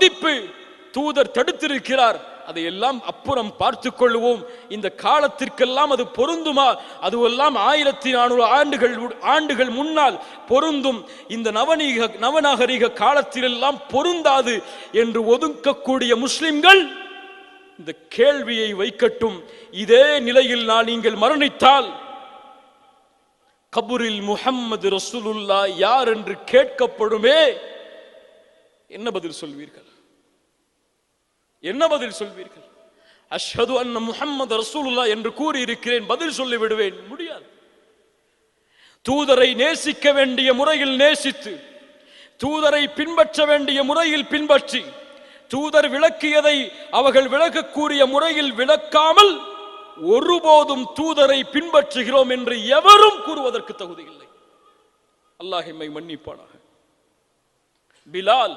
சந்திப்பு தூதர் தடுத்திருக்கிறார். அதையெல்லாம் அப்புறம் பார்த்துக் கொள்வோம். இந்த காலத்திற்கெல்லாம் அது பொருந்துமா? அதுவெல்லாம் 1400 ஆண்டுகள் முன்னால் பொருந்தும். இந்த நவநாகரிக காலத்திலெல்லாம் பொருந்தாது என்று ஒதுக்கக்கூடிய முஸ்லிம்கள் இந்த கேள்வியை வைக்கட்டும். இதே நிலையில் நீங்கள் மரணித்தால் கபூரில் முஹம்மது ரசூலுல்லாஹ் யார் என்று கேட்கப்படுமே, என்ன பதில் சொல்வீர்கள்? என்ன பதில் சொல்வீர்கள்? அஷ்ஹது அன்ன முஹம்மது ரசூலுல்லாஹ் என்று கூறி இருக்கிறேன், பதில் சொல்லி விடுவேன். முடியாது. தூதரை நேசிக்க வேண்டிய முறையில் நேசித்து, தூதரை பின்பற்ற வேண்டிய முறையில் பின்பற்றி, தூதர் விளக்கியதை அவர்கள் விளக்கக்கூடிய முறையில் விளக்காமல் ஒருபோதும் தூதரை பின்பற்றுகிறோம் என்று எவரும் கூறுவதற்கு தகுதி இல்லை. அல்லாஹ் எம்மை மன்னிப்பானாக. பிலால்